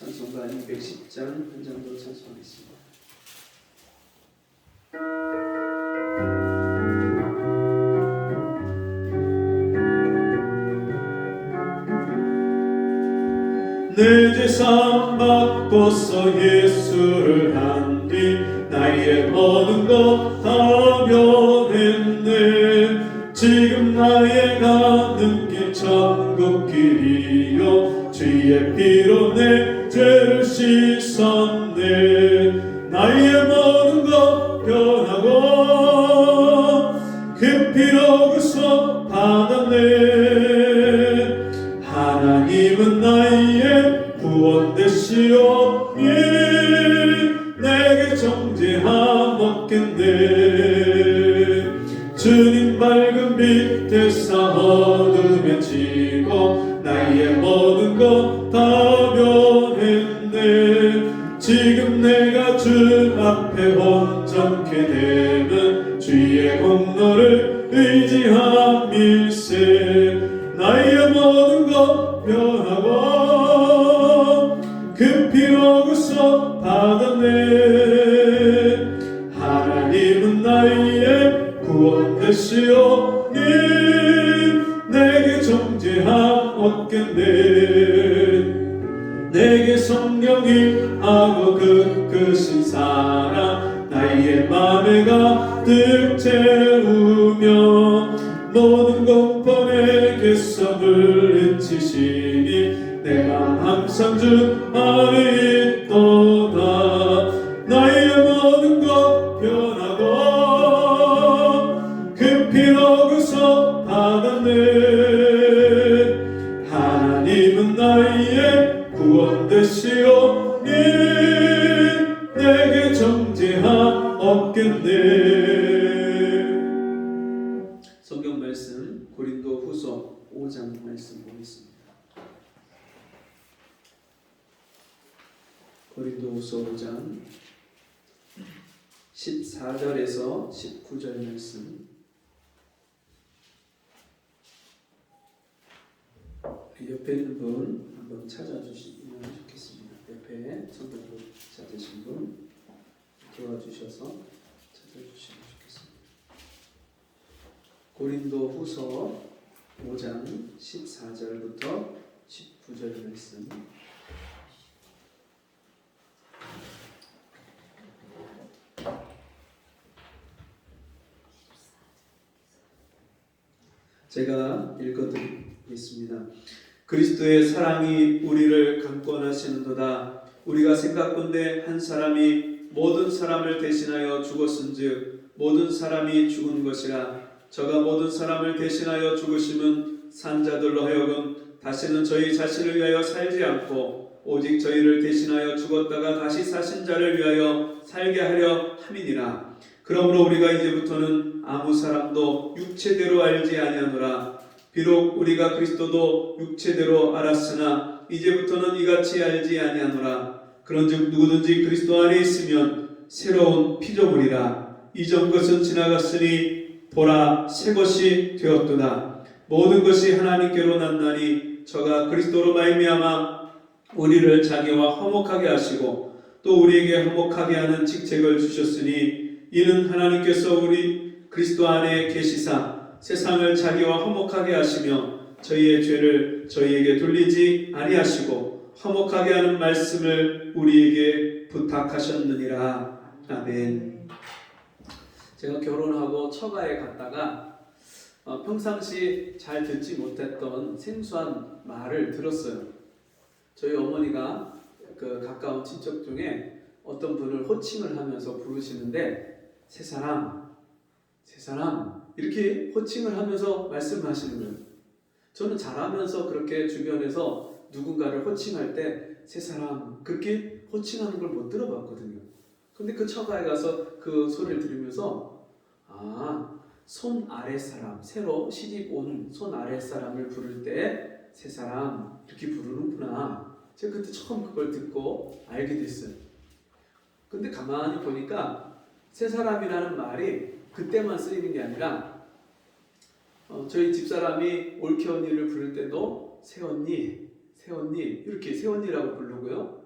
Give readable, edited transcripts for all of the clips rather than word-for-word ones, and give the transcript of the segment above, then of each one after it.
찬송가 210장 한 장 더 찬송하겠습니다. 내 재산 바꿔서 예수를 한 뒤 나의 모든 것 다 변했네. 지금 나의 가는 길 천국 길이요 주의 피로 내 죄를 씻었네. 나의 모든 것 변하고 그 피로 구속 받았네. 하나님은 나의 구원 되시오니 내게 정죄함 없겠네. 주님 밝은 빛에서 어둠에 지고 나의 모든 것 다 변했네. 지금 내가 주 앞에 온전케 되면 주의 공로를 의지함일세. 나의 모든 것 변하고 그 피로 구속 받았네. 하나님은 나의 구원 되시오니 내게 정죄함 없겠네. 내게 성령이 하고 크신 사랑 나의 맘에 가득 채우며 모든 공범에게서 물리치시니 내 맘 항상 주 안에 있도다. 나의 모든 것 변하고 그 피로 구속 받았네. 하나님은 나의 구원 되시오니 내게 정죄함 없겠네. 성경 말씀 고린도후서 5장 말씀 보겠습니다. 고린도후서 5장 14절에서 19절 말씀. 옆에 있는 분 한번 찾아주시면 좋겠습니다. 옆에 성경을 찾으신 분 도와주셔서 찾아주시면 좋겠습니다. 고린도후서 5장 14절부터 19절 말씀. 제가 읽어드리겠습니다. 그리스도의 사랑이 우리를 강권하시는도다. 우리가 생각건대 한 사람이 모든 사람을 대신하여 죽었은즉 모든 사람이 죽은 것이라. 저가 모든 사람을 대신하여 죽으심은 산자들로 하여금 다시는 저희 자신을 위하여 살지 않고 오직 저희를 대신하여 죽었다가 다시 사신 자를 위하여 살게 하려 함이니라. 그러므로 우리가 이제부터는 아무 사람도 육체대로 알지 아니하노라. 비록 우리가 그리스도도 육체대로 알았으나 이제부터는 이같이 알지 아니하노라. 그런즉 누구든지 그리스도 안에 있으면 새로운 피조물이라. 이전 것은 지나갔으니 보라 새 것이 되었도다. 모든 것이 하나님께로 났나니 저가 그리스도로 말미암아 우리를 자기와 화목하게 하시고 또 우리에게 화목하게 하는 직책을 주셨으니 이는 하나님께서 우리 그리스도 안에 계시사 세상을 자기와 화목하게 하시며 저희의 죄를 저희에게 돌리지 아니하시고 화목하게 하는 말씀을 우리에게 부탁하셨느니라. 아멘. 제가 결혼하고 처가에 갔다가 평상시 잘 듣지 못했던 생소한 말을 들었어요. 저희 어머니가 그 가까운 친척 중에 어떤 분을 호칭을 하면서 부르시는데 세 사람 이렇게 호칭을 하면서 말씀하시는 거예요. 저는 잘하면서 그렇게 주변에서 누군가를 호칭할 때 세 사람 그렇게 호칭하는 걸 못 들어봤거든요. 근데 그 처가에 가서 그 소리를 들으면서 손 아래 사람, 새로 시집 온 손 아래 사람을 부를 때 세 사람 이렇게 부르는구나. 제가 그때 처음 그걸 듣고 알게 됐어요. 근데 가만히 보니까 세 사람이라는 말이 그때만 쓰이는 게 아니라 저희 집사람이 올케 언니를 부를 때도 새언니 이렇게 새언니라고 부르고요.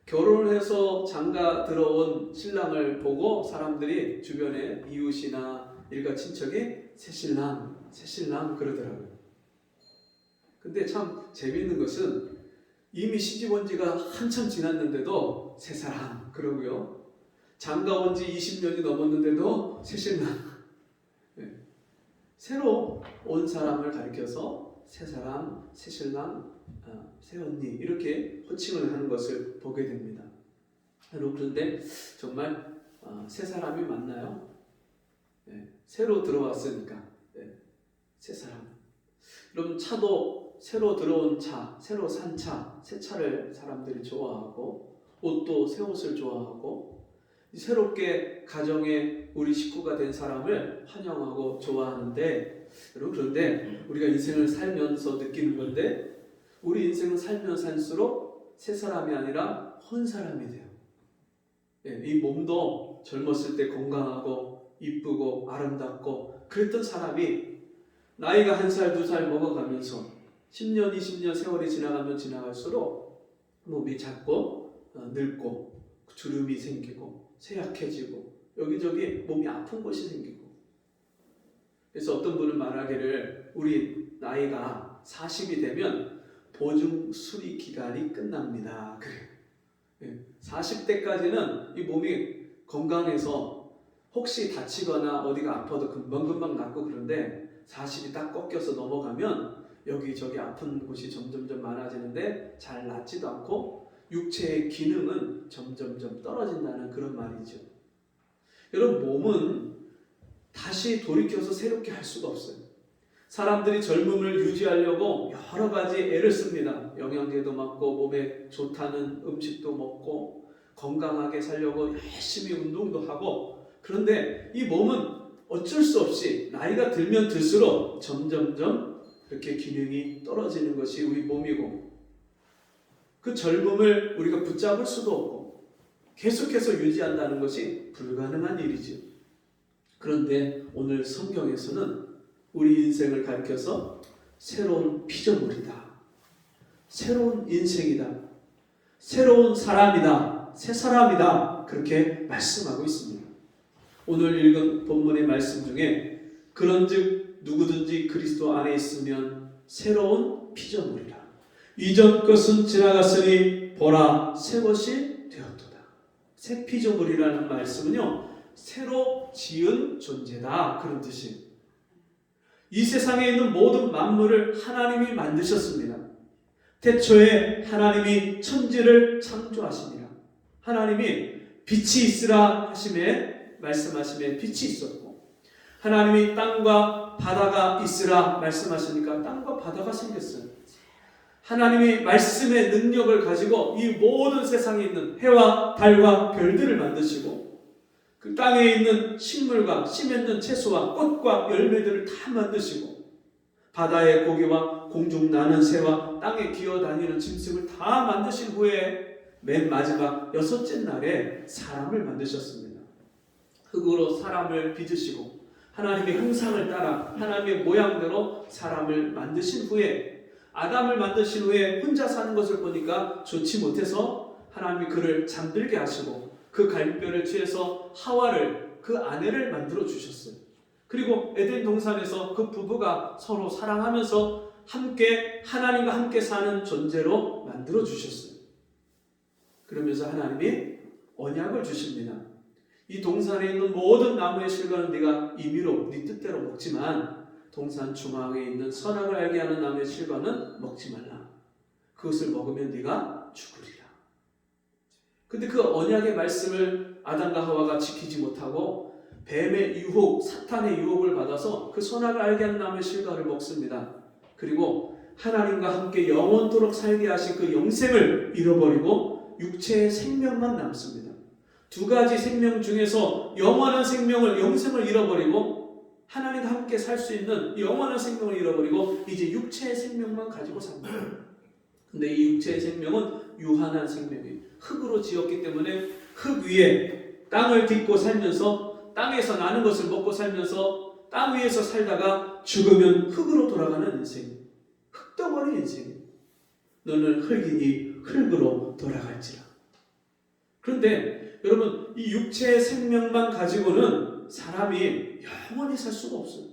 결혼을 해서 장가 들어온 신랑을 보고 사람들이 주변에 이웃이나 일가 친척이 새신랑 그러더라고요. 근데 참 재미있는 것은 이미 시집 온 지가 한참 지났는데도 새사람 그러고요. 장가 온 지 20년이 넘었는데도 새신랑. 네. 새로 온 사람을 가리켜서 새사람, 새신랑, 새언니 이렇게 호칭을 하는 것을 보게 됩니다. 여러분 그런데 정말 새사람이 맞나요? 네. 새로 들어왔으니까 새사람. 여러분 차도 새로 들어온 차, 새로 산 차, 새 차를 사람들이 좋아하고 옷도 새 옷을 좋아하고 새롭게 가정에 우리 식구가 된 사람을 환영하고 좋아하는데 여러분 그런데 우리가 인생을 살면서 느끼는 건데 우리 인생을 살면 살수록 새 사람이 아니라 혼 사람이 돼요. 이 몸도 젊었을 때 건강하고 이쁘고 아름답고 그랬던 사람이 나이가 1살, 2살 먹어가면서 10년, 20년 세월이 지나가면 지나갈수록 몸이 작고 늙고 주름이 생기고 쇠약해지고 여기저기 몸이 아픈 곳이 생기고 그래서 어떤 분은 말하기를 우리 나이가 40이 되면 보증 수리 기간이 끝납니다. 그래요. 40대까지는 이 몸이 건강해서 혹시 다치거나 어디가 아파도 금방금방 낫고 그런데 40이 딱 꺾여서 넘어가면 여기저기 아픈 곳이 점점점 많아지는데 잘 낫지도 않고 육체의 기능은 점점점 떨어진다는 그런 말이죠. 여러분 몸은 다시 돌이켜서 새롭게 할 수가 없어요. 사람들이 젊음을 유지하려고 여러 가지 애를 씁니다. 영양제도 맞고 몸에 좋다는 음식도 먹고 건강하게 살려고 열심히 운동도 하고 그런데 이 몸은 어쩔 수 없이 나이가 들면 들수록 점점점 그렇게 기능이 떨어지는 것이 우리 몸이고 그 젊음을 우리가 붙잡을 수도 없고 계속해서 유지한다는 것이 불가능한 일이죠. 그런데 오늘 성경에서는 우리 인생을 가리켜서 새로운 피조물이다. 새로운 인생이다. 새로운 사람이다. 새 사람이다. 그렇게 말씀하고 있습니다. 오늘 읽은 본문의 말씀 중에 그런즉 누구든지 그리스도 안에 있으면 새로운 피조물이라. 이전 것은 지나갔으니 보라 새 것이 되었도다. 새 피조물이라는 말씀은요. 새로 지은 존재다. 그런 뜻이에요. 이 세상에 있는 모든 만물을 하나님이 만드셨습니다. 태초에 하나님이 천지를 창조하시니라. 하나님이 빛이 있으라 하심에 말씀하심에 빛이 있었고 하나님이 땅과 바다가 있으라 말씀하시니까 땅과 바다가 생겼어요. 하나님이 말씀의 능력을 가지고 이 모든 세상에 있는 해와 달과 별들을 만드시고 그 땅에 있는 식물과 씨 맺는 채소와 꽃과 열매들을 다 만드시고 바다의 고기와 공중 나는 새와 땅에 기어다니는 짐승을 다 만드신 후에 맨 마지막 6째 날에 사람을 만드셨습니다. 흙으로 사람을 빚으시고 하나님의 형상을 따라 하나님의 모양대로 사람을 만드신 후에 아담을 만드신 후에 혼자 사는 것을 보니까 좋지 못해서 하나님이 그를 잠들게 하시고 그 갈뼈를 취해서 하와를 그 아내를 만들어 주셨어요. 그리고 에덴 동산에서 그 부부가 서로 사랑하면서 함께 하나님과 함께 사는 존재로 만들어 주셨어요. 그러면서 하나님이 언약을 주십니다. 이 동산에 있는 모든 나무의 실과는 네가 임의로 네 뜻대로 먹지만 동산 중앙에 있는 선악을 알게 하는 나무의 실과는 먹지 말라. 그것을 먹으면 네가 죽으리라. 근데 그 언약의 말씀을 아담과 하와가 지키지 못하고 뱀의 유혹, 사탄의 유혹을 받아서 그 선악을 알게 하는 나무의 실과를 먹습니다. 그리고 하나님과 함께 영원토록 살게 하신 그 영생을 잃어버리고 육체의 생명만 남습니다. 두 가지 생명 중에서 영원한 생명을, 영생을 잃어버리고 하나님과 함께 살 수 있는 영원한 생명을 잃어버리고 이제 육체의 생명만 가지고 삽니다. 근데 이 육체의 생명은 유한한 생명이에요. 흙으로 지었기 때문에 흙 위에 땅을 딛고 살면서 땅에서 나는 것을 먹고 살면서 땅 위에서 살다가 죽으면 흙으로 돌아가는 인생, 흙덩어리 인생. 너는 흙이니 흙으로 돌아갈지라. 그런데 여러분, 이 육체의 생명만 가지고는 사람이 영원히 살 수가 없어요.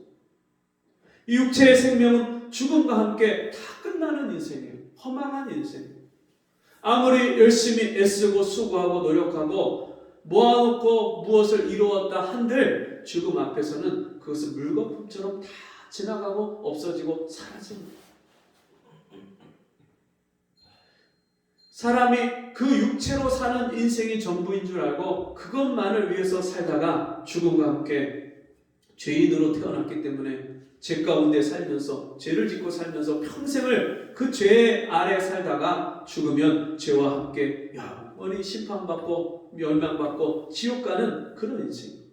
이 육체의 생명은 죽음과 함께 다 끝나는 인생이에요. 허망한 인생. 아무리 열심히 애쓰고 수고하고 노력하고 모아놓고 무엇을 이루었다 한들 죽음 앞에서는 그것은 물거품처럼 다 지나가고 없어지고 사라집니다. 사람이 그 육체로 사는 인생이 전부인 줄 알고 그것만을 위해서 살다가 죽음과 함께 죄인으로 태어났기 때문에 죄 가운데 살면서 죄를 짓고 살면서 평생을 그 죄 아래 살다가 죽으면 죄와 함께 영원히 심판받고 멸망받고 지옥 가는 그런 인생.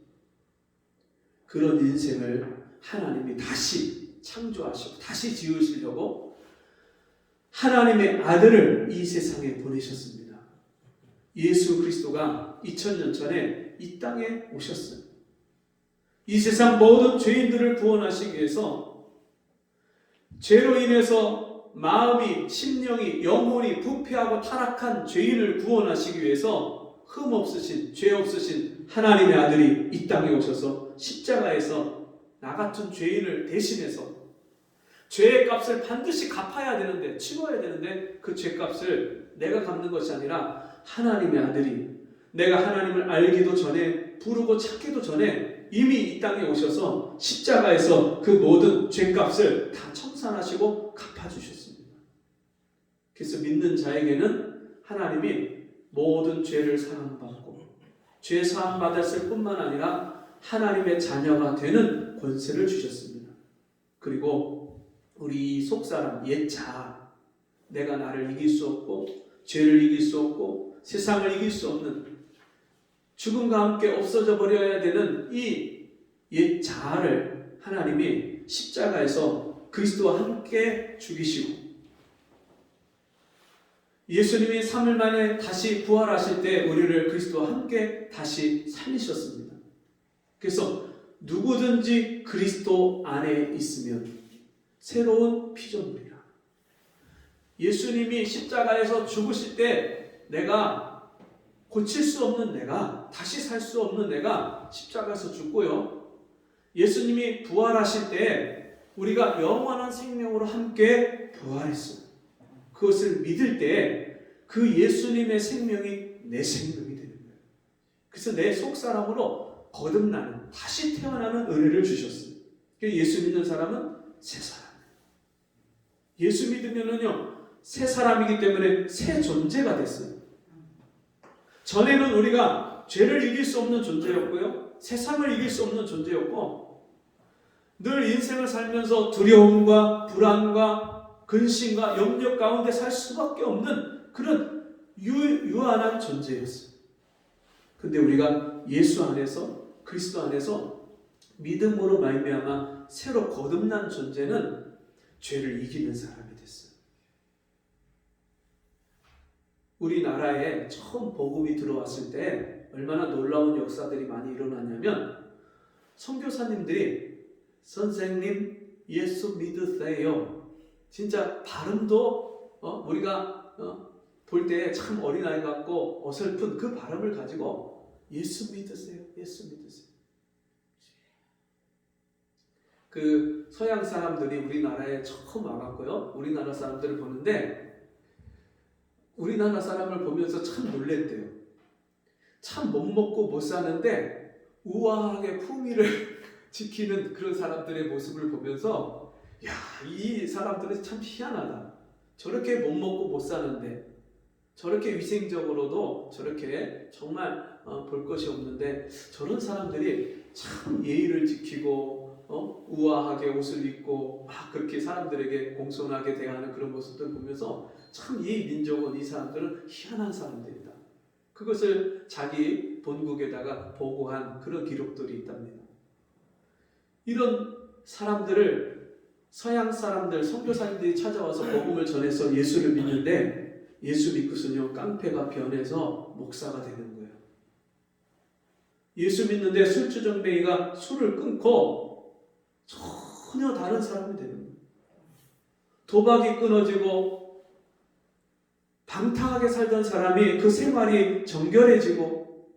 그런 인생을 하나님이 다시 창조하시고 다시 지으시려고 하나님의 아들을 이 세상에 보내셨습니다. 예수 그리스도가 2000년 전에 이 땅에 오셨어요. 이 세상 모든 죄인들을 구원하시기 위해서 죄로 인해서 마음이, 심령이, 영혼이 부패하고 타락한 죄인을 구원하시기 위해서 흠 없으신, 죄 없으신 하나님의 아들이 이 땅에 오셔서 십자가에서 나 같은 죄인을 대신해서 죄의 값을 반드시 갚아야 되는데, 치러야 되는데 그 죄값을 내가 갚는 것이 아니라 하나님의 아들이 내가 하나님을 알기도 전에, 부르고 찾기도 전에 이미 이 땅에 오셔서 십자가에서 그 모든 죄값을 다 청산하시고 갚아주셨습니다. 그래서 믿는 자에게는 하나님이 모든 죄를 사함받고 죄 사함받았을 뿐만 아니라 하나님의 자녀가 되는 권세를 주셨습니다. 그리고 우리 속사람, 옛 자아, 내가 나를 이길 수 없고 죄를 이길 수 없고 세상을 이길 수 없는 죽음과 함께 없어져 버려야 되는 이 옛 자아를 하나님이 십자가에서 그리스도와 함께 죽이시고 예수님이 3일 만에 다시 부활하실 때 우리를 그리스도와 함께 다시 살리셨습니다. 그래서 누구든지 그리스도 안에 있으면 새로운 피조물이라. 예수님이 십자가에서 죽으실 때 내가 고칠 수 없는 내가, 다시 살 수 없는 내가 십자가에서 죽고요. 예수님이 부활하실 때 우리가 영원한 생명으로 함께 부활했어요. 그것을 믿을 때 그 예수님의 생명이 내 생명이 되는 거예요. 그래서 내 속사람으로 거듭나는, 다시 태어나는 은혜를 주셨어요. 예수 믿는 사람은 새 사람이에요. 예수 믿으면은요, 새 사람이기 때문에 새 존재가 됐어요. 전에는 우리가 죄를 이길 수 없는 존재였고요, 세상을 이길 수 없는 존재였고, 늘 인생을 살면서 두려움과 불안과 근심과 염려 가운데 살 수밖에 없는 그런 유한한 존재였어요. 근데 우리가 예수 안에서, 그리스도 안에서 믿음으로 말미암아 새로 거듭난 존재는 죄를 이기는 사람이 됐어요. 우리나라에 처음 복음이 들어왔을 때 얼마나 놀라운 역사들이 많이 일어났냐면, 선교사님들이 선생님 예수 믿으세요. 진짜 발음도 우리가 볼 때 참 어린아이 같고 어설픈 그 발음을 가지고 예수 믿으세요. 예수 믿으세요. 그 서양 사람들이 우리나라에 처음 와갖고요, 우리나라 사람들을 보는데 우리나라 사람을 보면서 참 놀랬대요. 참 못 먹고 못 사는데 우아하게 품위를 지키는 그런 사람들의 모습을 보면서, 야, 이 사람들은 참 희한하다. 저렇게 못 먹고 못 사는데, 저렇게 위생적으로도 저렇게 정말 볼 것이 없는데 저런 사람들이 참 예의를 지키고 우아하게 옷을 입고 막 그렇게 사람들에게 공손하게 대하는 그런 모습들 보면서 참 이 민족은, 이 사람들은 희한한 사람들이다. 그것을 자기 본국에다가 보고한 그런 기록들이 있답니다. 이런 사람들을 서양 사람들, 선교사님들이 찾아와서 복음을 전해서 예수를 믿는데, 예수 믿고서는요, 깡패가 변해서 목사가 되는 거예요. 예수 믿는데 술주정뱅이가 술을 끊고 전혀 다른 사람이 되는 거예요. 도박이 끊어지고 방탕하게 살던 사람이 그 생활이 정결해지고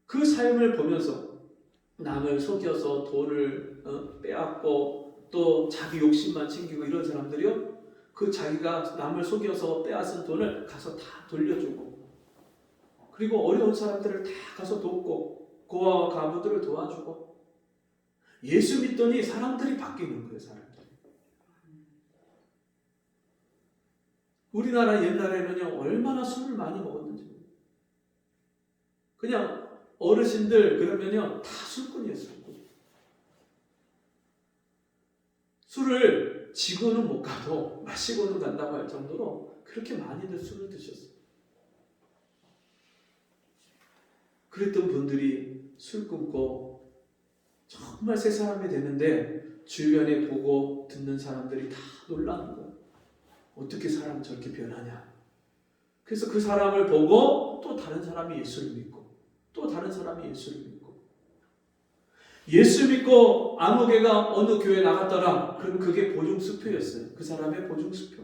그 삶을 보면서 남을 속여서 돈을 빼앗고 또 자기 욕심만 챙기고 이런 사람들이요, 그 자기가 남을 속여서 빼앗은 돈을 가서 다 돌려주고, 그리고 어려운 사람들을 다 가서 돕고 고아와 가부들을 도와주고, 예수 믿더니 사람들이 바뀌는 거예요. 사람들이. 우리나라 옛날에는요, 얼마나 술을 많이 먹었는지. 그냥 어르신들 그러면요, 다 술꾼이에요. 술꾼. 술을 지고는 못 가도 마시고는 간다고 할 정도로 그렇게 많이들 술을 드셨어요. 그랬던 분들이 술 끊고 정말 새 사람이 되는데 주변에 보고 듣는 사람들이 다 놀라는 거예요. 어떻게 사람이 저렇게 변하냐. 그래서 그 사람을 보고 또 다른 사람이 예수를 믿고, 또 다른 사람이 예수를 믿고, 예수 믿고 아무 개가 어느 교회 나갔더라. 그럼 그게 보증수표였어요. 그 사람의 보증수표.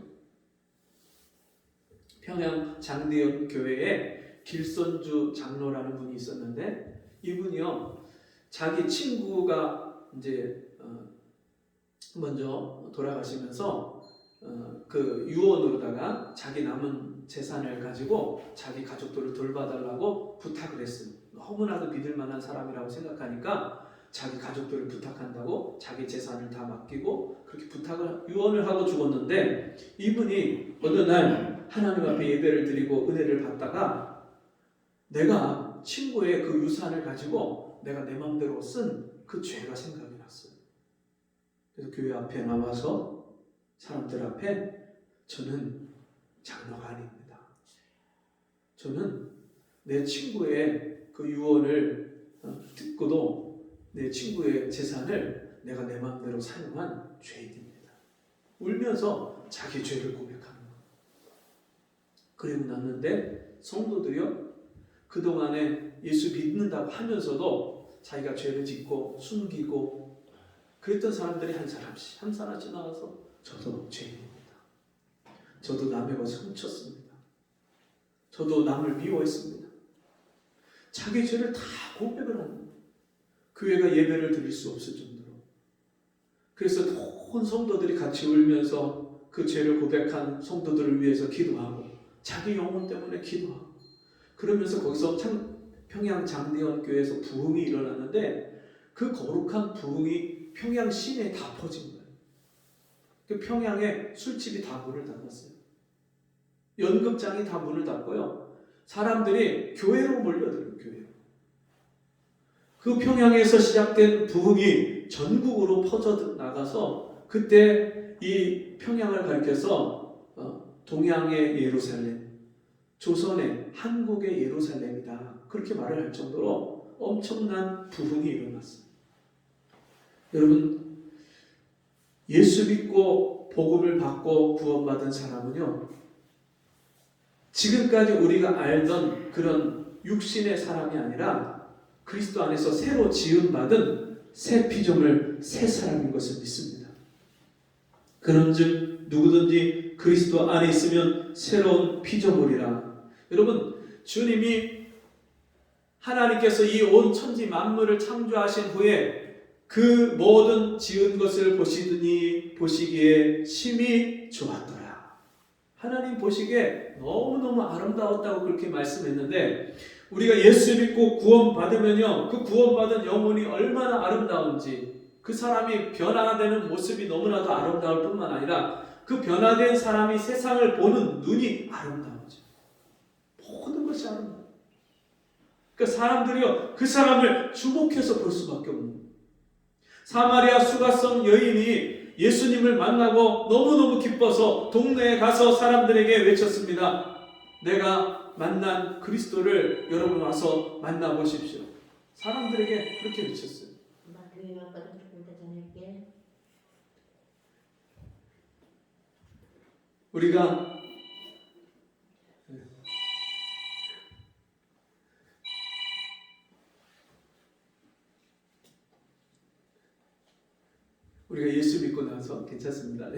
평양 장대현 교회에 길선주 장로라는 분이 있었는데, 이분이요, 자기 친구가 이제 먼저 돌아가시면서 그 유언으로다가 자기 남은 재산을 가지고 자기 가족들을 돌봐달라고 부탁을 했어요. 너무나도 믿을 만한 사람이라고 생각하니까 자기 가족들을 부탁한다고 자기 재산을 다 맡기고 그렇게 유언을 하고 죽었는데, 이분이 어느 날 하나님 앞에 예배를 드리고 은혜를 받다가 내가 친구의 그 유산을 가지고 내가 내 마음대로 쓴 그 죄가 생각이 났어요. 그래서 교회 앞에 나와서 사람들 앞에, 저는 장로가 아닙니다. 저는 내 친구의 그 유언을 듣고도 내 친구의 재산을 내가 내 마음대로 사용한 죄인입니다. 울면서 자기 죄를 고백하는 거예요. 그리고 났는데 성도들이요, 그동안에 예수 믿는다고 하면서도 자기가 죄를 짓고 숨기고 그랬던 사람들이 한 사람씩 나와서 저도 죄인입니다. 저도 남의 것을 훔쳤습니다. 저도 남을 미워했습니다. 자기 죄를 다 고백을 하는 거예요. 교회가 예배를 드릴 수 없을 정도로. 그래서 온 성도들이 같이 울면서 그 죄를 고백한 성도들을 위해서 기도하고 자기 영혼 때문에 기도하고, 그러면서 거기서 평양 장대현 교회에서 부흥이 일어났는데 그 거룩한 부흥이 평양 시내에 다 퍼진 거예요. 그 평양에 술집이 다 문을 닫았어요. 연극장이 다 문을 닫고요, 사람들이 교회로 몰려들어요. 교회로. 그 평양에서 시작된 부흥이 전국으로 퍼져 나가서 그때 이 평양을 가리켜서 동양의 예루살렘, 조선의 한국의 예루살렘이다, 그렇게 말을 할 정도로 엄청난 부흥이 일어났어요. 여러분, 예수 믿고 복음을 받고 구원받은 사람은요, 지금까지 우리가 알던 그런 육신의 사람이 아니라 그리스도 안에서 새로 지음받은 새 피조물, 새 사람인 것을 믿습니다. 그런즉 누구든지 그리스도 안에 있으면 새로운 피조물이라. 여러분, 주님이 하나님께서 이 온 천지 만물을 창조하신 후에 그 모든 지은 것을 보시기에 심히 좋았더라. 하나님 보시기에 너무너무 아름다웠다고 그렇게 말씀했는데, 우리가 예수 믿고 구원받으면요, 그 구원받은 영혼이 얼마나 아름다운지, 그 사람이 변화되는 모습이 너무나도 아름다울 뿐만 아니라 그 변화된 사람이 세상을 보는 눈이 아름다워져. 모든 것이 아름다워. 그러니까 사람들이요, 그 사람을 주목해서 볼 수밖에 없는 거예요. 사마리아 수가성 여인이 예수님을 만나고 너무너무 기뻐서 동네에 가서 사람들에게 외쳤습니다. 내가 만난 그리스도를 여러분 와서 만나보십시오. 사람들에게 그렇게 외쳤어요. 우리가 예수 믿고 나서 괜찮습니다.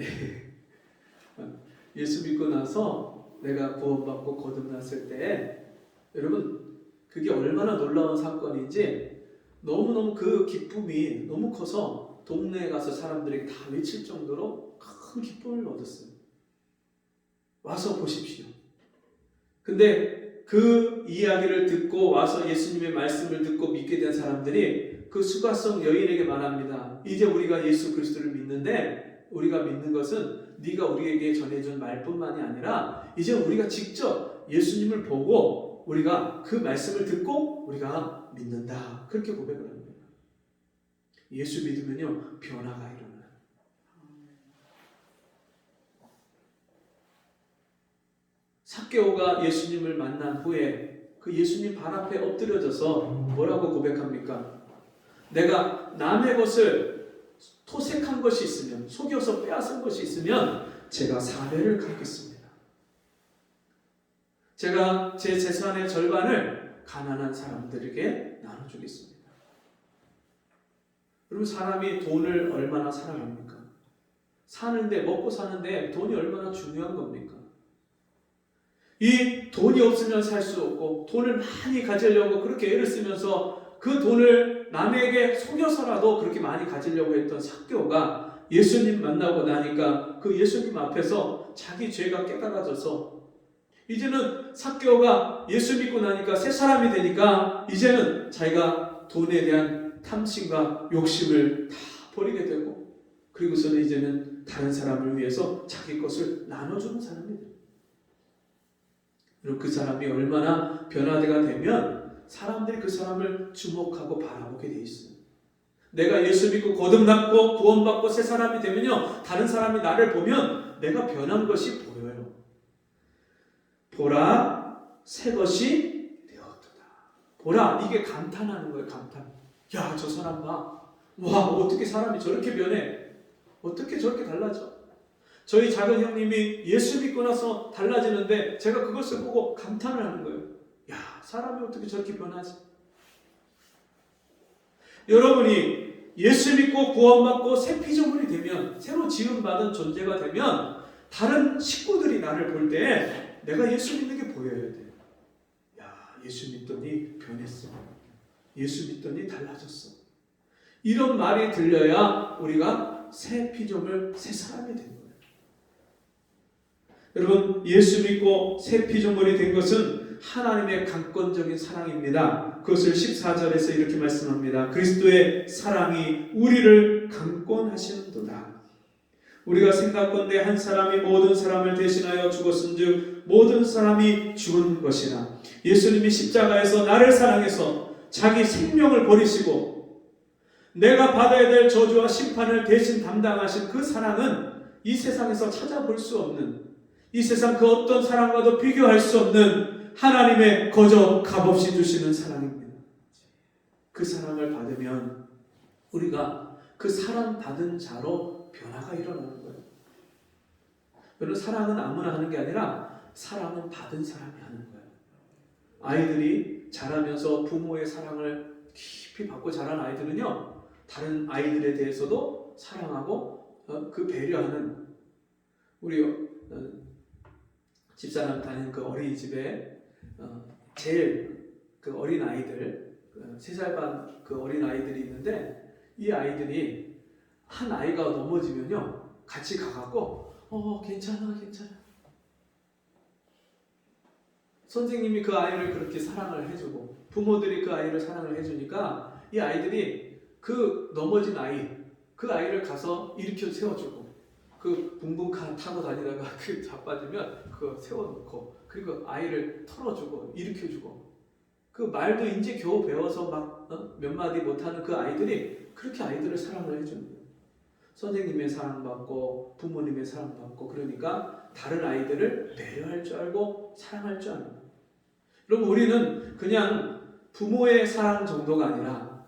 예수 믿고 나서 내가 구원받고 거듭났을 때 여러분 그게 얼마나 놀라운 사건인지 너무너무 그 기쁨이 너무 커서 동네에 가서 사람들이 다 외칠 정도로 큰 기쁨을 얻었어요. 와서 보십시오. 근데 그 이야기를 듣고 와서 예수님의 말씀을 듣고 믿게 된 사람들이 그 수가성 여인에게 말합니다. 이제 우리가 예수 그리스도를 믿는데 우리가 믿는 것은 네가 우리에게 전해준 말뿐만이 아니라 이제 우리가 직접 예수님을 보고 우리가 그 말씀을 듣고 우리가 믿는다. 그렇게 고백을 합니다. 예수 믿으면요 변화가 일어나요. 삭개오가 예수님을 만난 후에 그 예수님 발 앞에 엎드려져서 뭐라고 고백합니까? 내가 남의 것을 토색한 것이 있으면, 속여서 빼앗은 것이 있으면 제가 4배를 갚겠습니다. 제가 제 재산의 절반을 가난한 사람들에게 나눠주겠습니다. 여러분 사람이 돈을 얼마나 사랑합니까? 사는데, 먹고 사는데 돈이 얼마나 중요한 겁니까? 이 돈이 없으면 살 수 없고 돈을 많이 가지려고 그렇게 애를 쓰면서 그 돈을 남에게 속여서라도 그렇게 많이 가지려고 했던 삭개오가 예수님 만나고 나니까 그 예수님 앞에서 자기 죄가 깨달아져서 이제는 삭개오가 예수 믿고 나니까 새 사람이 되니까 이제는 자기가 돈에 대한 탐심과 욕심을 다 버리게 되고 그리고서는 이제는 다른 사람을 위해서 자기 것을 나눠주는 사람이 됩니다. 그리고 그 사람이 얼마나 변화가 되면 사람들이 그 사람을 주목하고 바라보게 돼 있어요. 내가 예수 믿고 거듭났고 구원받고 새 사람이 되면요 다른 사람이 나를 보면 내가 변한 것이 보여요. 보라 새 것이 되었도다. 보라 이게 감탄하는 거예요. 감탄. 야 저 사람 봐. 와 어떻게 사람이 저렇게 변해. 어떻게 저렇게 달라져. 저희 작은 형님이 예수 믿고 나서 달라지는데 제가 그것을 보고 감탄을 하는 거예요. 야 사람이 어떻게 저렇게 변하지. 여러분이 예수 믿고 구원받고 새 피조물이 되면 새로 지음받은 존재가 되면 다른 식구들이 나를 볼 때 내가 예수 믿는 게 보여야 돼. 야 예수 믿더니 변했어. 예수 믿더니 달라졌어. 이런 말이 들려야 우리가 새 피조물 새 사람이 된 거예요. 여러분 예수 믿고 새 피조물이 된 것은 하나님의 강권적인 사랑입니다. 그것을 14절에서 이렇게 말씀합니다. 그리스도의 사랑이 우리를 강권하시는도다. 우리가 생각건대 한 사람이 모든 사람을 대신하여 죽었은즉 모든 사람이 죽은 것이라. 예수님이 십자가에서 나를 사랑해서 자기 생명을 버리시고 내가 받아야 될 저주와 심판을 대신 담당하신 그 사랑은 이 세상에서 찾아볼 수 없는, 이 세상 그 어떤 사랑과도 비교할 수 없는 하나님의 거저 값없이 주시는 사랑입니다. 그 사랑을 받으면 우리가 그 사랑 받은 자로 변화가 일어나는 거예요. 여러분 사랑은 아무나 하는 게 아니라 사랑은 받은 사람이 하는 거예요. 아이들이 자라면서 부모의 사랑을 깊이 받고 자란 아이들은요 다른 아이들에 대해서도 사랑하고 그 배려하는, 우리 집사람 다니는 그 어린이집에 제일 그 어린 아이들 3살 반 그 어린 아이들이 있는데 이 아이들이 한 아이가 넘어지면요 같이 가갖고 괜찮아 선생님이 그 아이를 그렇게 사랑을 해주고 부모들이 그 아이를 사랑을 해주니까 이 아이들이 그 넘어진 아이, 그 아이를 가서 일으켜 세워주고 그 붕붕카 타고 다니다가 그 자빠지면 그거 세워놓고 그리고 아이를 털어주고 일으켜주고 그 말도 이제 겨우 배워서 막 몇 마디 못하는 그 아이들이 그렇게 아이들을 사랑을 해주는 거예요. 선생님의 사랑받고 부모님의 사랑받고 그러니까 다른 아이들을 배려할 줄 알고 사랑할 줄 아는 거예요. 여러분 우리는 그냥 부모의 사랑 정도가 아니라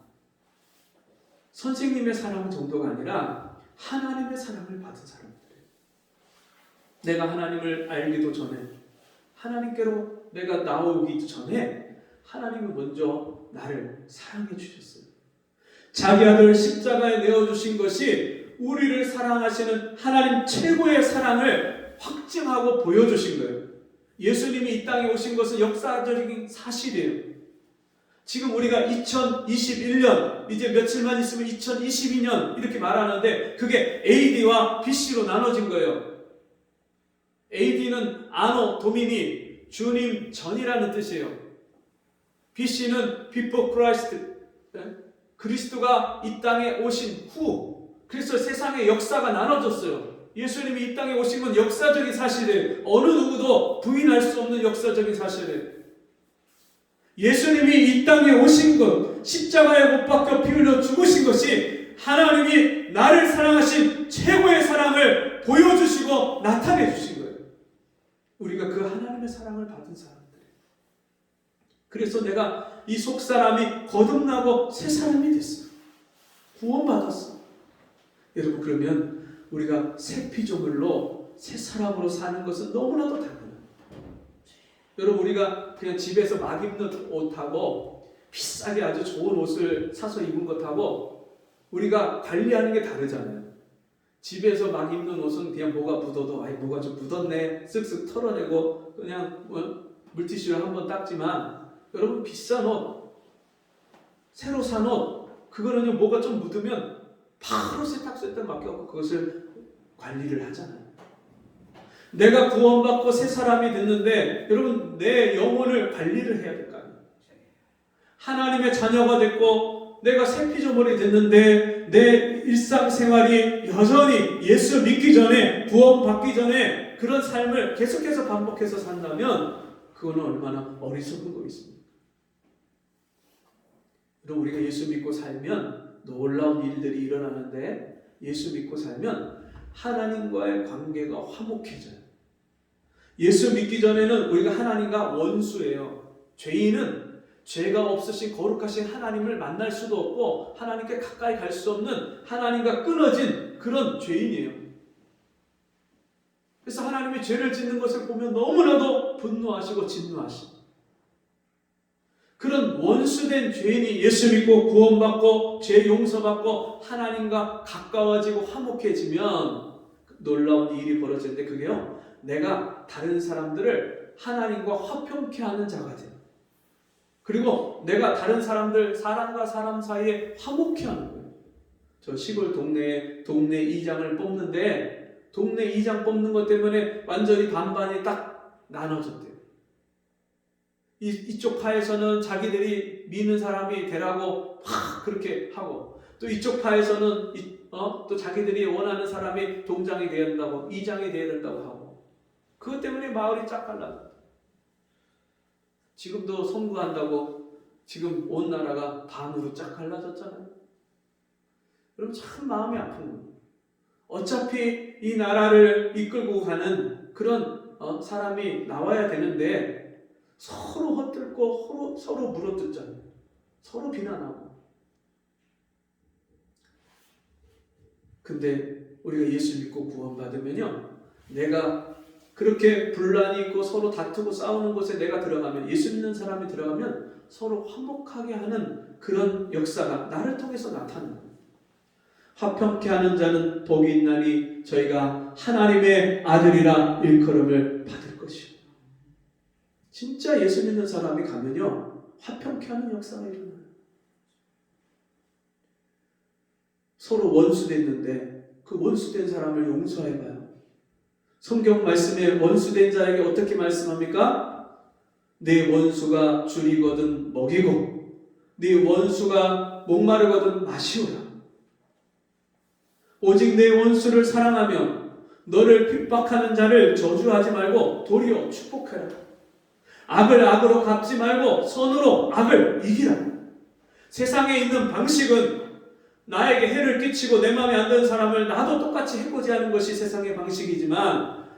선생님의 사랑 정도가 아니라 하나님의 사랑을 받은 사람들이에요. 내가 하나님을 알기도 전에 하나님께로 내가 나오기 전에 하나님이 먼저 나를 사랑해 주셨어요. 자기 아들 십자가에 내어주신 것이 우리를 사랑하시는 하나님 최고의 사랑을 확증하고 보여주신 거예요. 예수님이 이 땅에 오신 것은 역사적인 사실이에요. 지금 우리가 2021년, 이제 며칠만 있으면 2022년 이렇게 말하는데 그게 AD와 BC로 나눠진 거예요. AD는 아노 도미니, 주님 전이라는 뜻이에요. BC는 Before Christ, 그리스도가 이 땅에 오신 후. 그래서 세상의 역사가 나눠졌어요. 예수님이 이 땅에 오신 건 역사적인 사실이에요. 어느 누구도 부인할 수 없는 역사적인 사실이에요. 예수님이 이 땅에 오신 것, 십자가에 못 박혀 피 흘려 죽으신 것이 하나님이 나를 사랑하신 최고의 사랑을 보여주시고 나타내 주신 거예요. 우리가 그 하나님의 사랑을 받은 사람들이에요. 그래서 내가 이 속사람이 거듭나고 새 사람이 됐어요. 구원받았어. 여러분, 그러면 우리가 새 피조물로 새 사람으로 사는 것은 너무나도 당연해요. 여러분, 우리가 그냥 집에서 막 입는 옷하고 비싸게 아주 좋은 옷을 사서 입은 것하고 우리가 관리하는 게 다르잖아요. 집에서 막 입는 옷은 그냥 뭐가 묻어도 뭐가 좀 묻었네 쓱쓱 털어내고 그냥 물티슈로 한번 닦지만, 여러분, 비싼 옷, 새로 산 옷, 그거는요 뭐가 좀 묻으면 바로 세탁소에다 맡겨갖고 그것을 관리를 하잖아요. 내가 구원받고 새 사람이 됐는데 여러분, 내 영혼을 관리를 해야 될 거 아니에요. 하나님의 자녀가 됐고 내가 새 피조물이 됐는데 내 일상생활이 여전히 예수 믿기 전에, 구원받기 전에 그런 삶을 계속해서 반복해서 산다면 그거는 얼마나 어리석은 거 있습니까? 그럼 우리가 예수 믿고 살면 놀라운 일들이 일어나는데, 예수 믿고 살면 하나님과의 관계가 화목해져요. 예수 믿기 전에는 우리가 하나님과 원수예요. 죄인은 죄가 없으신 거룩하신 하나님을 만날 수도 없고 하나님께 가까이 갈 수 없는, 하나님과 끊어진 그런 죄인이에요. 그래서 하나님이 죄를 짓는 것을 보면 너무나도 분노하시고 진노하시고, 그런 원수된 죄인이 예수 믿고 구원받고 죄 용서받고 하나님과 가까워지고 화목해지면 놀라운 일이 벌어지는데, 그게요, 내가 다른 사람들을 하나님과 화평케 하는 자가 돼요. 그리고 내가 다른 사람들, 사람과 사람 사이에 화목케 하는 거예요. 저 시골 동네 이장을 뽑는데, 동네 이장 뽑는 것 때문에 완전히 반반이 딱 나눠졌대요. 이쪽 파에서는 자기들이 믿는 사람이 되라고 막 그렇게 하고, 또 이쪽 파에서는 또 자기들이 원하는 사람이 동장이 되어야 된다고, 이장이 되어야 된다고 하고, 그것 때문에 마을이 쫙 갈라졌다. 지금도 선거한다고 지금 온 나라가 반으로 쫙 갈라졌잖아요. 그럼 참 마음이 아픈 거예요. 어차피 이 나라를 이끌고 가는 그런 사람이 나와야 되는데 서로 헛들고 서로 물어뜯잖아요. 서로 비난하고. 근데 우리가 예수 믿고 구원받으면요, 내가 그렇게 분란이 있고 서로 다투고 싸우는 곳에 내가 들어가면, 예수 믿는 사람이 들어가면 서로 화목하게 하는 그런 역사가 나를 통해서 나타납니다. 화평케 하는 자는 복이 있나니 저희가 하나님의 아들이라 일컬음을 받을 것이요. 진짜 예수 믿는 사람이 가면요, 화평케 하는 역사가 일어나요. 서로 원수됐는데 그 원수된 사람을 용서해봐요. 성경 말씀에 원수된 자에게 어떻게 말씀합니까? 네 원수가 줄이거든 먹이고 네 원수가 목마르거든 마시오라. 오직 내 원수를 사랑하며 너를 핍박하는 자를 저주하지 말고 도리어 축복해라. 악을 악으로 갚지 말고 선으로 악을 이기라. 세상에 있는 방식은 나에게 해를 끼치고 내 마음에 안 드는 사람을 나도 똑같이 해코지하는 것이 세상의 방식이지만,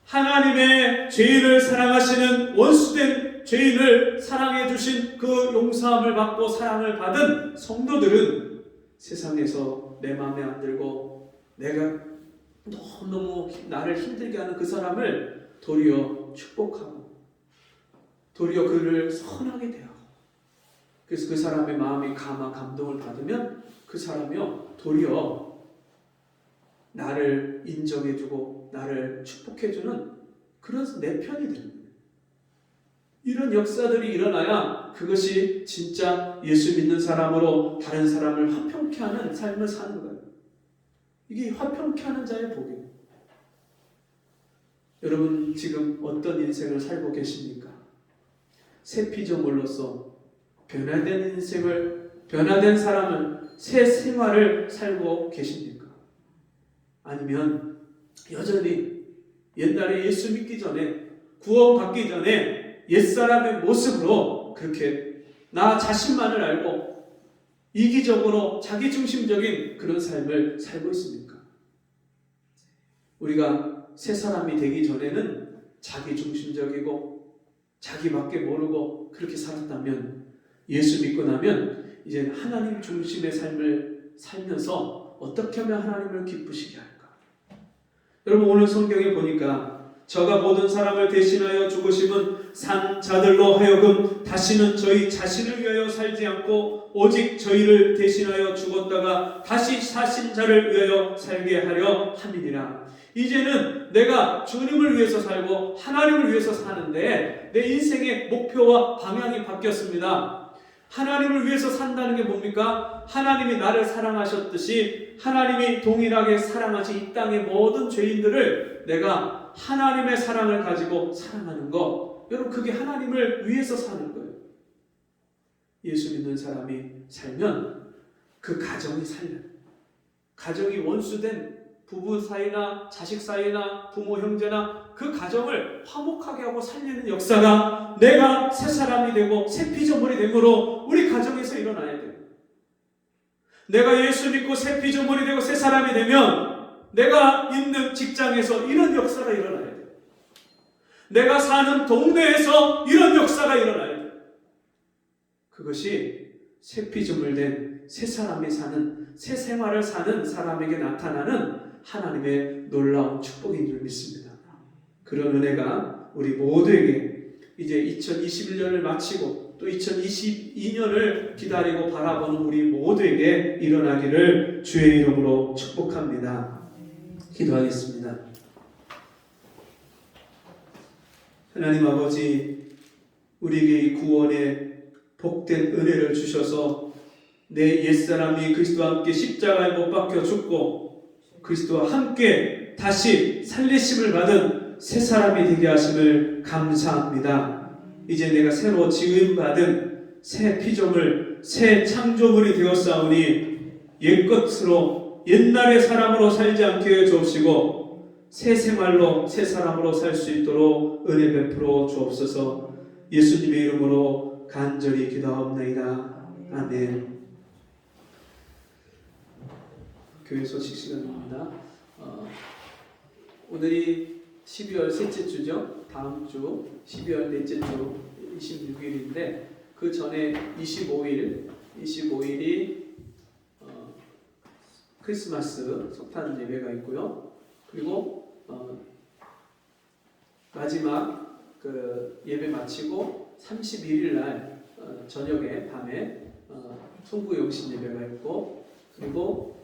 하나님의 죄인을 사랑하시는 원수된 죄인을 사랑해 주신 그 용서함을 받고 사랑을 받은 성도들은 세상에서 내 마음에 안 들고 내가 너무너무 나를 힘들게 하는 그 사람을 도리어 축복하고 도리어 그를 선하게 대하고, 그래서 그 사람의 마음이 감동을 받으면 그 사람이요 도리어 나를 인정해주고 나를 축복해주는 그런 내 편이 되는 거예요. 이런 역사들이 일어나야 그것이 진짜 예수 믿는 사람으로 다른 사람을 화평케 하는 삶을 사는 거예요. 이게 화평케 하는 자의 복이에요. 여러분 지금 어떤 인생을 살고 계십니까? 새 피조물로서 변화된 인생을, 변화된 사람을, 새 생활을 살고 계십니까? 아니면 여전히 옛날에 예수 믿기 전에, 구원받기 전에 옛사람의 모습으로 그렇게 나 자신만을 알고 이기적으로 자기중심적인 그런 삶을 살고 있습니까? 우리가 새 사람이 되기 전에는 자기중심적이고 자기밖에 모르고 그렇게 살았다면, 예수 믿고 나면 이제 하나님 중심의 삶을 살면서 어떻게 하면 하나님을 기쁘시게 할까? 여러분 오늘 성경에 보니까 저가 모든 사람을 대신하여 죽으심은 산 자들로 하여금 다시는 저희 자신을 위하여 살지 않고 오직 저희를 대신하여 죽었다가 다시 사신 자를 위하여 살게 하려 함이니라. 이제는 내가 주님을 위해서 살고 하나님을 위해서 사는데 내 인생의 목표와 방향이 바뀌었습니다. 하나님을 위해서 산다는 게 뭡니까? 하나님이 나를 사랑하셨듯이 하나님이 동일하게 사랑하신 이 땅의 모든 죄인들을 내가 하나님의 사랑을 가지고 사랑하는 것, 여러분 그게 하나님을 위해서 사는 거예요. 예수 믿는 사람이 살면 그 가정이 살려요. 가정이 원수된 부부 사이나 자식 사이나 부모 형제나 그 가정을 화목하게 하고 살리는 역사가 내가 새 사람이 되고 새 피조물이 되므로 우리 가정에서 일어나야 돼요. 내가 예수 믿고 새 피조물이 되고 새 사람이 되면 내가 있는 직장에서 이런 역사가 일어나야 돼요. 내가 사는 동네에서 이런 역사가 일어나야 돼요. 그것이 새 피조물 된 새 사람이 사는, 새 생활을 사는 사람에게 나타나는 하나님의 놀라운 축복인 줄 믿습니다. 그런 은혜가 우리 모두에게 이제 2021년을 마치고 또 2022년을 기다리고 바라보는 우리 모두에게 일어나기를 주의 이름으로 축복합니다. 기도하겠습니다. 하나님 아버지, 우리에게 이 구원의 복된 은혜를 주셔서 내 옛사람이 그리스도와 함께 십자가에 못 박혀 죽고 그리스도와 함께 다시 살리심을 받은 새 사람이 되게 하심을 감사합니다. 이제 내가 새로 지음받은 새 피조물, 새 창조물이 되었사오니 옛것으로 옛날의 사람으로 살지 않게 해 주옵시고 새 생활로 새 사람으로 살 수 있도록 은혜 베풀어 주옵소서. 예수님의 이름으로 간절히 기도하옵나이다. 아멘. 교회 소식 시간입니다. 오늘이 12월 셋째 주죠. 다음 주 12월 넷째 주 26일인데 그 전에 25일이 크리스마스 석탄 예배가 있고요. 그리고 마지막 그 예배 마치고 31일 날 저녁에 밤에 송구 영신 예배가 있고, 그리고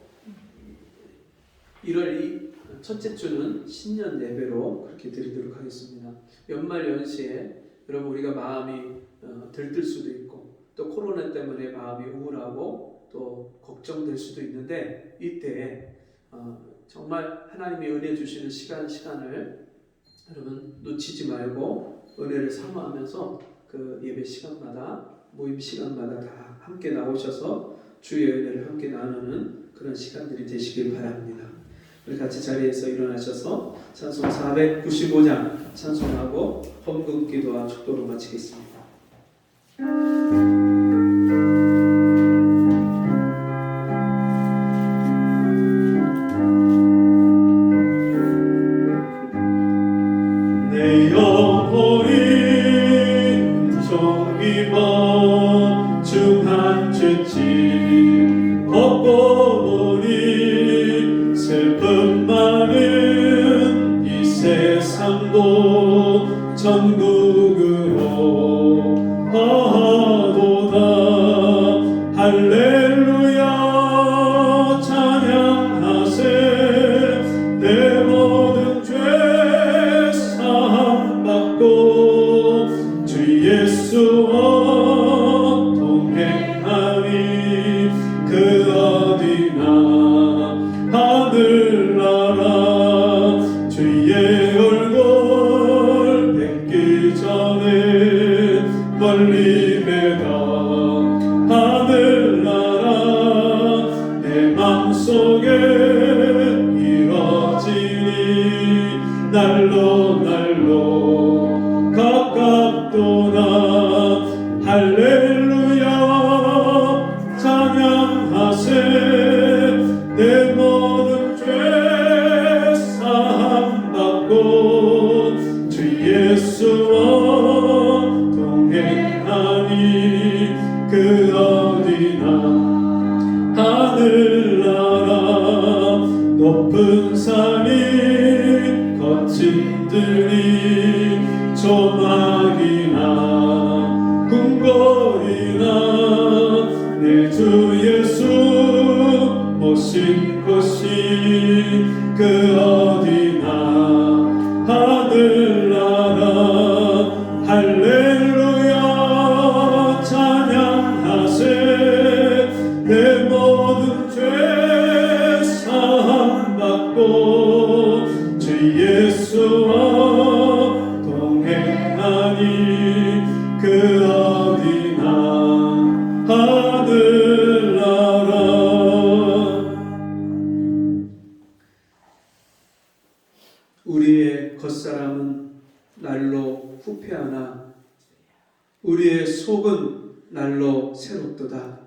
1월 첫째 주는 신년 예배로 그렇게 드리도록 하겠습니다. 연말 연시에 여러분 우리가 마음이 들뜰 수도 있고 또 코로나 때문에 마음이 우울하고 또 걱정될 수도 있는데 이때 정말 하나님이 은혜 주시는 시간을 여러분 놓치지 말고 은혜를 사모하면서 그 예배 시간마다 모임 시간마다 다 함께 나오셔서 주의 은혜를 함께 나누는 그런 시간들이 되시길 바랍니다. 우리 같이 자리에서 일어나셔서 찬송 495장 찬송하고 헌금 기도와 축도로 마치겠습니다. 내 영혼이 정의와 중한 죄짐 벗고 보니 슬픔 많은 이 세상도 천국으로 가도다. 할렐루야 찬양하세. 내 모든 죄 사함 받고 주 예수 전에 멀리 배다 하늘나라 내 맘속에 이뤄지니 날로 날로 가깝도다 할렐루야 찬양하세 내 모든 죄 사함받고 주 예수와 동행하니 그 어디나 하늘나라 높은 산이 거친 들이 조막이나 궁궐이나 내 주 예수 오신 곳이 그 어디나 하늘나라 할렐루야 찬양하세 내 모든 죄 사함받고 주 예수와 동행하니 그 어디나 하늘나라. 우리의 겉사람은 날로 후패하나 우리의 속은 날로 새롭도다.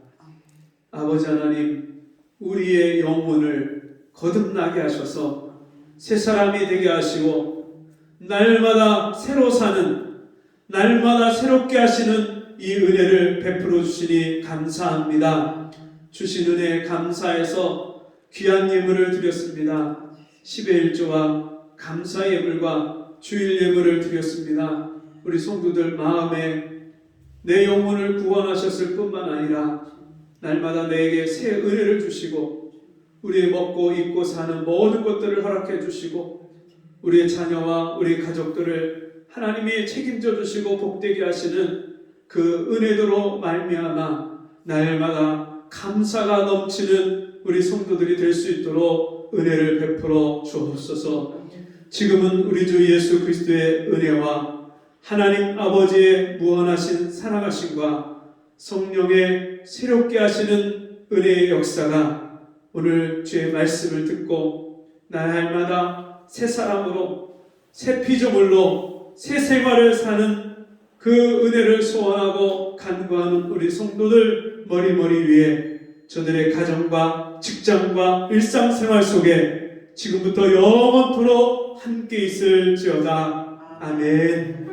아버지 하나님, 우리의 영혼을 거듭나게 하셔서 새 사람이 되게 하시고 날마다 새로 사는, 날마다 새롭게 하시는 이 은혜를 베풀어 주시니 감사합니다. 주신 은혜 감사해서 귀한 예물을 드렸습니다. 10의 1조와 감사 예물과 주일 예물을 드렸습니다. 우리 성도들 마음에 내 영혼을 구원하셨을 뿐만 아니라 날마다 내게 새 은혜를 주시고 우리의 먹고 입고 사는 모든 것들을 허락해 주시고 우리의 자녀와 우리 가족들을 하나님이 책임져 주시고 복되게 하시는 그 은혜도로 말미암아 날마다 감사가 넘치는 우리 성도들이 될 수 있도록 은혜를 베풀어 주옵소서. 지금은 우리 주 예수 그리스도의 은혜와 하나님 아버지의 무한하신 사랑하심과 성령의 새롭게 하시는 은혜의 역사가 오늘 주의 말씀을 듣고 날마다 새 사람으로 새 피조물로 새 생활을 사는 그 은혜를 소원하고 간구하는 우리 성도들 머리머리 위에 저들의 가정과 직장과 일상생활 속에 지금부터 영원토록 함께 있을지어다. 아멘.